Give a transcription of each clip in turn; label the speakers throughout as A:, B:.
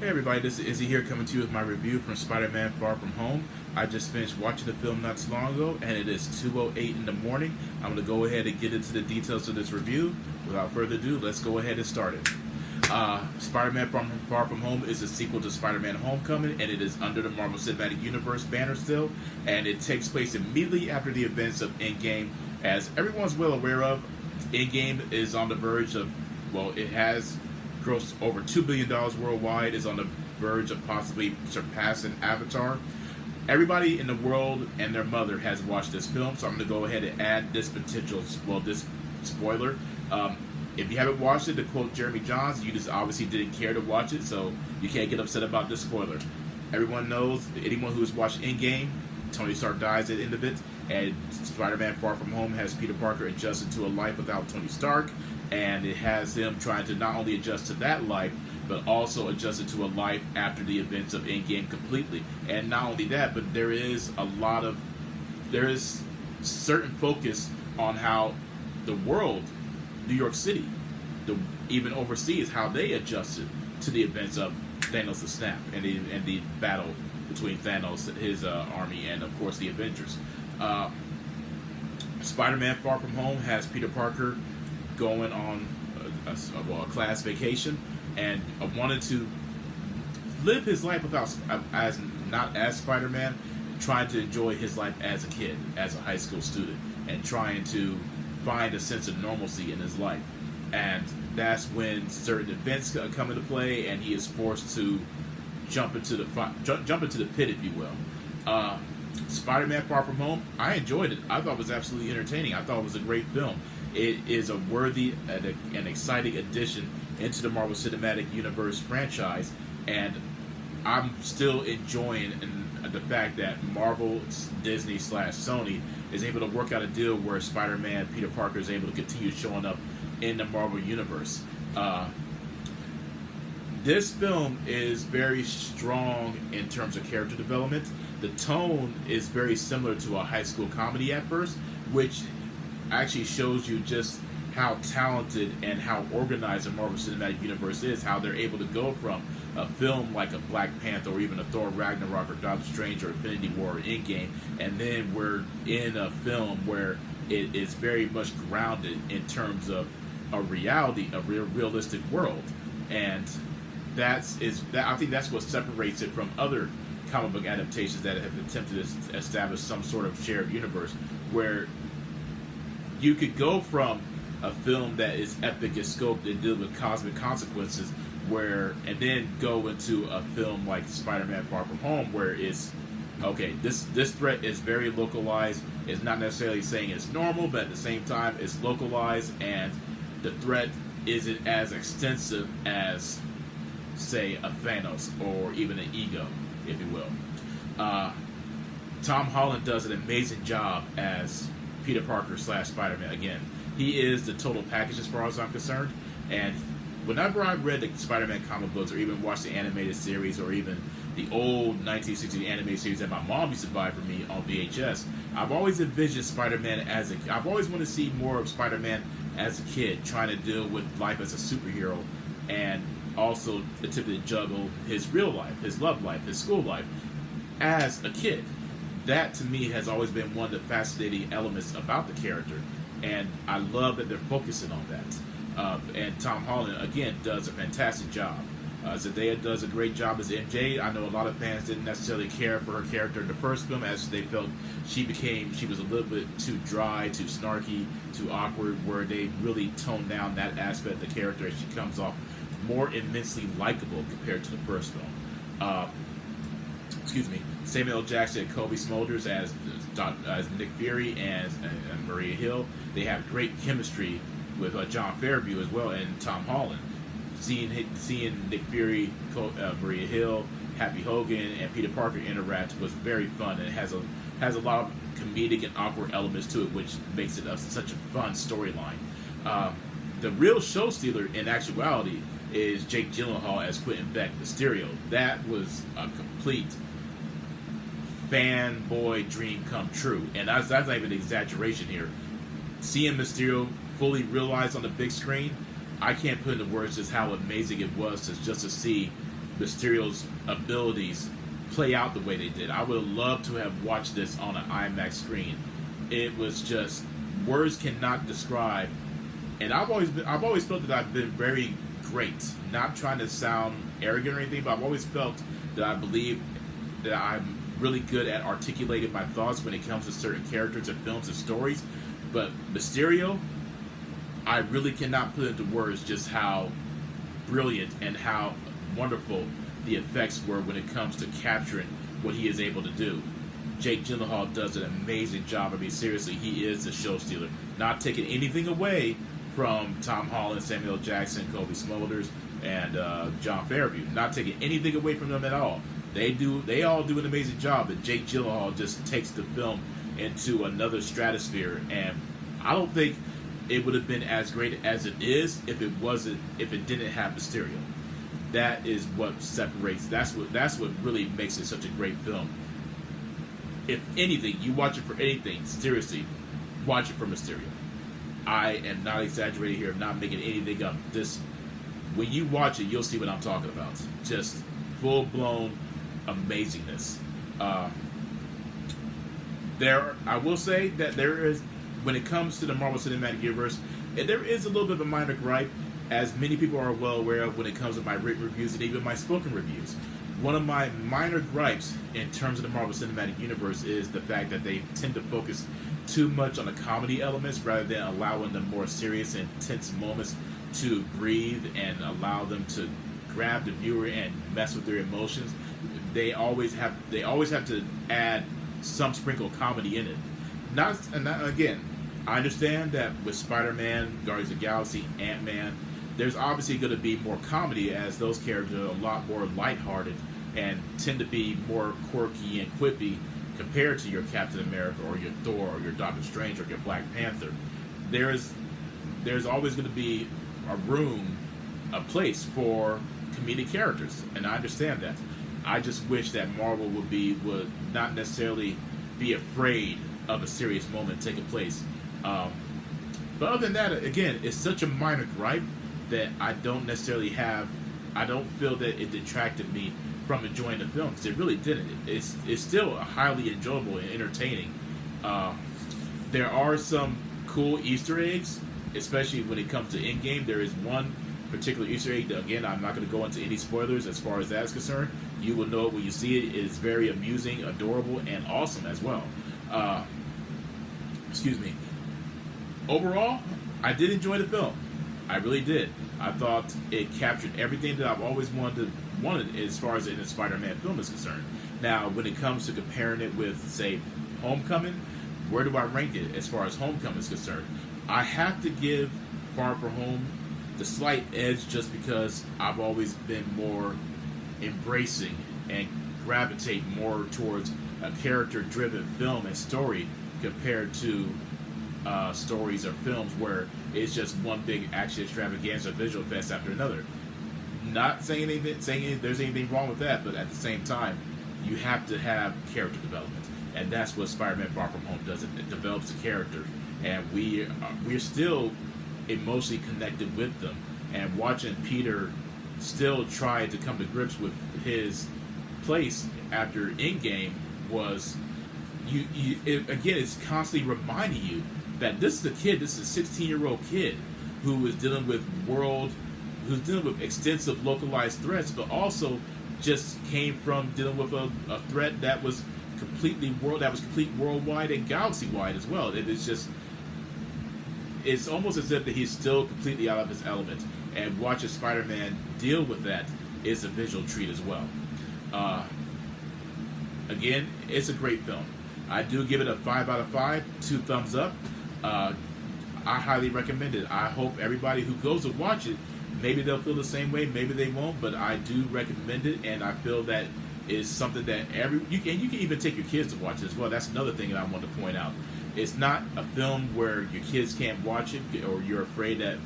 A: Hey everybody, this is Izzy here coming to you with my review from Spider-Man Far From Home. I just finished watching the film not too long ago, and it is 2:08 in the morning. I'm going to go ahead and get into the details of this review. Without further ado, let's go ahead and start it. Spider-Man Far From Home is a sequel to Spider-Man Homecoming, and it is under the Marvel Cinematic Universe banner still, and it takes place immediately after the events of Endgame. As everyone's well aware of, Endgame is on the verge of, well, it has grossed over $2 billion worldwide, is on the verge of possibly surpassing Avatar. Everybody in the world and their mother has watched this film, so I'm going to go ahead and add this this spoiler. If you haven't watched it, to quote Jeremy Jahns, you just obviously didn't care to watch it, so you can't get upset about this spoiler. Everyone knows, anyone who has watched Endgame, Tony Stark dies at the end of it, and Spider-Man Far From Home has Peter Parker adjusted to a life without Tony Stark, and it has him trying to not only adjust to that life, but also adjust it to a life after the events of Endgame completely. And not only that, but there is certain focus on how the world, New York City, even overseas, how they adjusted to the events of Thanos' snap and the battle between Thanos, his army, and of course the Avengers. Spider-Man Far From Home has Peter Parker going on a class vacation and wanted to live his life not as Spider-Man, trying to enjoy his life as a kid, as a high school student, and trying to find a sense of normalcy in his life. And that's when certain events come into play, and he is forced to jump into the pit, if you will. Spider-Man Far From Home, I enjoyed it. I thought it was absolutely entertaining. I thought it was a great film. It is a worthy and exciting addition into the Marvel Cinematic Universe franchise, and I'm still enjoying the fact that Marvel, Disney / Sony is able to work out a deal where Spider-Man Peter Parker is able to continue showing up in the Marvel Universe. This film is very strong in terms of character development. The tone is very similar to a high school comedy at first, which actually shows you just how talented and how organized the Marvel Cinematic Universe is, how they're able to go from a film like a Black Panther or even a Thor Ragnarok or Doctor Strange or Infinity War or Endgame, and then we're in a film where it is very much grounded in terms of a reality, a realistic world. And I think that's what separates it from other comic book adaptations that have attempted to establish some sort of shared universe, where you could go from a film that is epic in scope and deal with cosmic consequences, and then go into a film like Spider-Man Far From Home, where it's okay, this threat is very localized. It's not necessarily saying it's normal, but at the same time it's localized, and the threat isn't as extensive as, say, a Thanos or even an Ego, if you will. Tom Holland does an amazing job as Peter Parker / Spider-Man. Again, he is the total package as far as I'm concerned. And whenever I've read the Spider-Man comic books, or even watched the animated series, or even the old 1960s animated series that my mom used to buy for me on VHS, I've always envisioned Spider-Man I've always wanted to see more of Spider-Man as a kid, trying to deal with life as a superhero, and also attempted to juggle his real life, his love life, his school life as a kid. That, to me, has always been one of the fascinating elements about the character, and I love that they're focusing on that. And Tom Holland, again, does a fantastic job. Zendaya does a great job as MJ. I know a lot of fans didn't necessarily care for her character in the first film, as they felt she was a little bit too dry, too snarky, too awkward, where they really toned down that aspect of the character, and she comes off more immensely likable compared to the first film. Samuel L. Jackson and Kobe Smulders as Nick Fury and Maria Hill. They have great chemistry with John Fairview as well, and Tom Holland. Seeing Nick Fury, Maria Hill, Happy Hogan, and Peter Parker interact was very fun, and it has a lot of comedic and awkward elements to it, which makes it such a fun storyline. The real show stealer, in actuality, is Jake Gyllenhaal as Quentin Beck, Mysterio. That was a complete fanboy dream come true, and that's not even an exaggeration here. Seeing Mysterio fully realized on the big screen, I can't put into words just how amazing it was to see Mysterio's abilities play out the way they did. I would have loved to have watched this on an IMAX screen. It was just words cannot describe. And I've always felt that I've been very great. Not trying to sound arrogant or anything, but I've always felt that I believe that I'm really good at articulating my thoughts when it comes to certain characters and films and stories. But Mysterio, I really cannot put into words just how brilliant and how wonderful the effects were when it comes to capturing what he is able to do. Jake Gyllenhaal does an amazing job. I mean, seriously, he is the show stealer. Not taking anything away from Tom Holland, Samuel Jackson, Kobe Smulders, and John Fairview. Not taking anything away from them at all. They all do an amazing job, but Jake Gyllenhaal just takes the film into another stratosphere, and I don't think it would have been as great as it is if it didn't have Mysterio. That is what separates. That's what really makes it such a great film. If anything, you watch it for anything, seriously, watch it for Mysterio. I am not exaggerating here. I'm not making anything up. When you watch it, you'll see what I'm talking about. Just full blown amazingness. I will say that there is, when it comes to the Marvel Cinematic Universe, there is a little bit of a minor gripe, as many people are well aware of when it comes to my written reviews and even my spoken reviews. One of my minor gripes in terms of the Marvel Cinematic Universe is the fact that they tend to focus too much on the comedy elements rather than allowing the more serious and tense moments to breathe and allow them to grab the viewer and mess with their emotions. They always have to add some sprinkle of comedy in it. Again, I understand that with Spider-Man, Guardians of the Galaxy, Ant-Man, there's obviously going to be more comedy, as those characters are a lot more lighthearted and tend to be more quirky and quippy compared to your Captain America or your Thor or your Doctor Strange or your Black Panther. There's always going to be a place for comedic characters, and I understand that. I just wish that Marvel would not necessarily be afraid of a serious moment taking place. But other than that, again, it's such a minor gripe that I don't feel that it detracted me from enjoying the film, because it really didn't. It's still highly enjoyable and entertaining. There are some cool Easter eggs, especially when it comes to Endgame. There is one particular Easter egg that, again, I'm not going to go into any spoilers as far as that's concerned. You will know it when you see it. It is very amusing, adorable, and awesome as well. Overall, I did enjoy the film. I really did. I thought it captured everything that I've always wanted as far as the Spider-Man film is concerned. Now, when it comes to comparing it with, say, Homecoming, where do I rank it as far as Homecoming is concerned? I have to give Far From Home the slight edge, just because I've always been more embracing and gravitate more towards a character-driven film and story compared to stories or films where it's just one big action extravaganza visual fest after another. Not saying there's anything wrong with that, but at the same time, you have to have character development, and that's what Spider-Man Far From Home does. It develops the character, and we're still emotionally connected with them. And watching Peter still try to come to grips with his place after Endgame was, it's constantly reminding you that this is a 16-year-old kid who is dealing with extensive localized threats, but also just came from dealing with a threat that was complete worldwide and galaxy-wide as well. It's almost as if that he's still completely out of his element, and watching Spider-Man deal with that is a visual treat as well. Again, it's a great film. I do give it a 5 out of 5, 2 thumbs up. I highly recommend it. I hope everybody who goes to watch it, maybe they'll feel the same way, maybe they won't, but I do recommend it, and I feel that is something that you can even take your kids to watch it as well. That's another thing that I want to point out. It's not a film where your kids can't watch it, or you're afraid that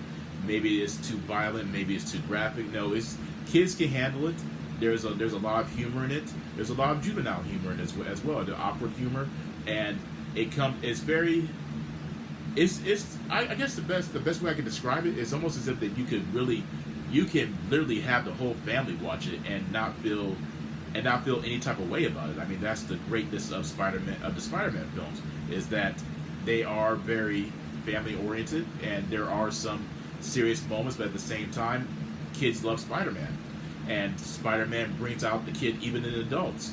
A: maybe it's too violent, maybe it's too graphic. No, kids can handle it. There's a lot of humor in it. There's a lot of juvenile humor in it as well, the awkward humor, and I guess the best way I can describe it is almost as if that you could really you can literally have the whole family watch it and not feel any type of way about it. I mean, that's the greatness of the Spider-Man films, is that they are very family oriented, and there are some serious moments, but at the same time, kids love Spider-Man, and Spider-Man brings out the kid even in adults.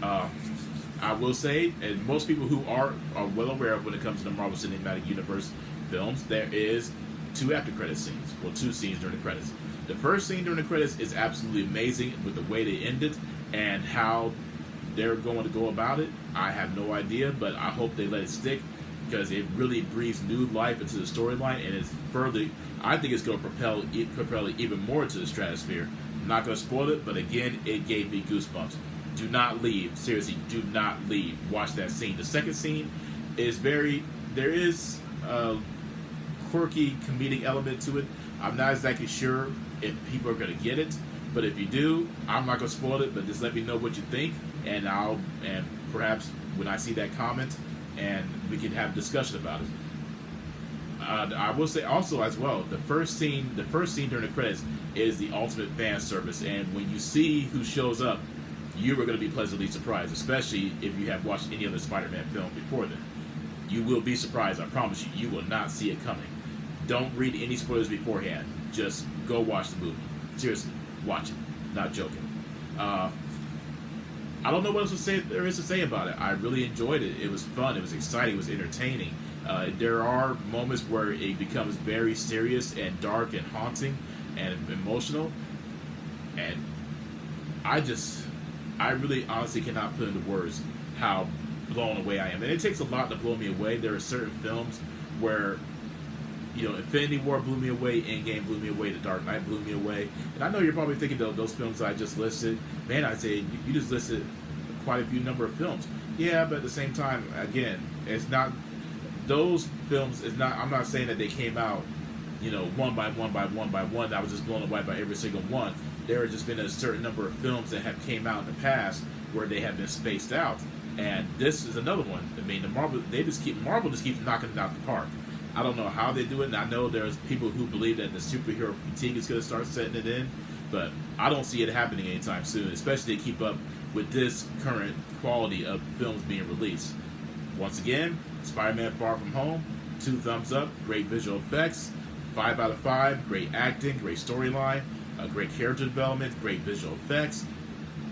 A: I will say, and most people who are well aware of when it comes to the Marvel Cinematic Universe films, there is two after credit scenes, well, two scenes during the credits. The first scene during the credits is absolutely amazing with the way they end it and how they're going to go about it. I have no idea, but I hope they let it stick, because it really breathes new life into the storyline, and it's further. I think it's going to propel it even more to the stratosphere. I'm not going to spoil it, but again, it gave me goosebumps. Do not leave. Seriously, do not leave. Watch that scene. The second scene is there is a quirky comedic element to it. I'm not exactly sure if people are going to get it, but if you do, I'm not going to spoil it, but just let me know what you think, and perhaps when I see that comment, and we can have a discussion about it. I will say also as well, the first scene during the credits is the ultimate fan service, and when you see who shows up, you are going to be pleasantly surprised, especially if you have watched any other Spider-Man film before then. You will be surprised, I promise you. You will not see it coming. Don't read any spoilers beforehand. Just go watch the movie. Seriously, watch it. Not joking. I don't know what else there is to say about it. I really enjoyed it. It was fun. It was exciting. It was entertaining. There are moments where it becomes very serious and dark and haunting and emotional. And I really honestly cannot put into words how blown away I am. And it takes a lot to blow me away. There are certain films where, Infinity War blew me away, Endgame blew me away, The Dark Knight blew me away. And I know you're probably thinking, those films I just listed, man, I'd say you just listed quite a few number of films. Yeah, but at the same time, again, it's not, those films, I'm not saying that they came out, one by one. I was just blown away by every single one. There has just been a certain number of films that have came out in the past where they have been spaced out. And this is another one. I mean, Marvel just keeps knocking it out the park. I don't know how they do it, and I know there's people who believe that the superhero fatigue is going to start setting it in, but I don't see it happening anytime soon, especially to keep up with this current quality of films being released. Once again, Spider-Man Far From Home, 2 thumbs up, great visual effects, 5 out of 5, great acting, great storyline, great character development, great visual effects,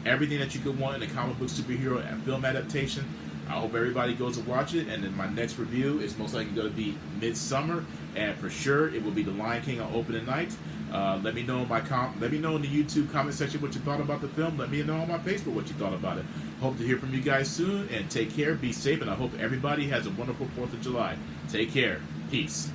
A: everything that you could want in a comic book superhero film adaptation. I hope everybody goes to watch it, and then my next review is most likely going to be midsummer, and for sure it will be The Lion King on opening night. Let me know in the YouTube comment section what you thought about the film. Let me know on my Facebook what you thought about it. Hope to hear from you guys soon, and take care, be safe, and I hope everybody has a wonderful 4th of July. Take care. Peace.